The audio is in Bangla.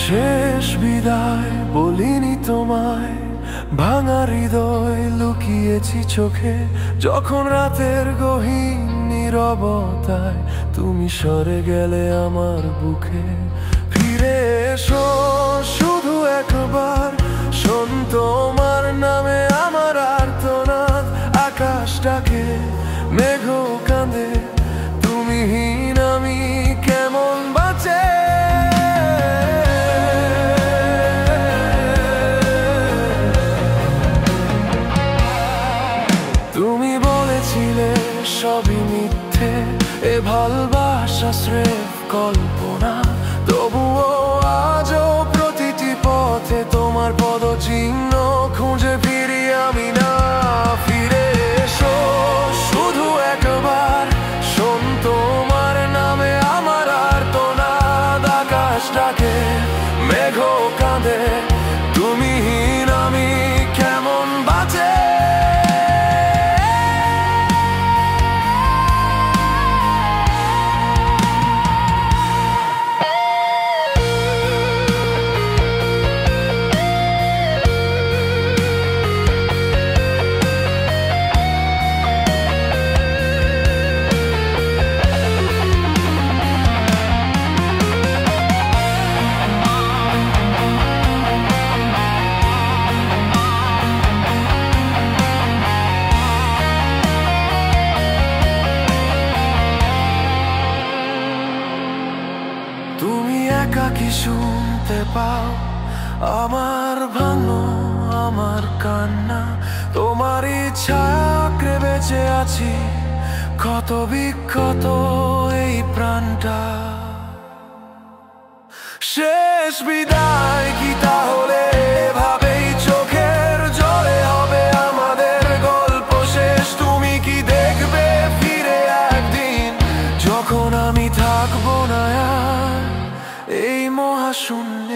শেষ বিদায় বলিনি তোমায়, ভাঙা হৃদয় লুকিয়েছি চোখে। যখন রাতের গহীন নীরবতায় তুমি সরে গেলে আমার বুকে। ফিরে এসো শুধু একবার, শোন তোমার নামে আমার আর্তনাদ। আকাশটাকে মেঘ কাঁদে, তুমিহীন আমি কেমন বাঁচে। তুমি বলেছিলে সবই মিথ্যে, এ ভালোবাসা স্রেফ কল্পনা। তবুও আজও প্রতিটি পথে তোমার পদচিহ্ন খুঁজে ফিরি আমি না। ফিরে এসো শুধু একবার, শোন তোমার নামে আমার আর্তনাদ। আকাশটাকে মেঘ কাঁদে, তুমিহীন আমি কেমন বাঁচে। তুমি একাকী শুনতে পাও আমার ভাঙো আমার কান্না। তোমার ইচ্ছায় আঁকড়ে বেঁচে আছি, ক্ষত বিক্ষত এই প্রাণটা। শেষ বিদায় কি তাহলে এভাবেই চোখের জলে হবে আমাদের গল্প শেষ? তুমি কি দেখবে ফিরে একদিন, যখন আমি থাকবো না আর এই মহাশূন্যে?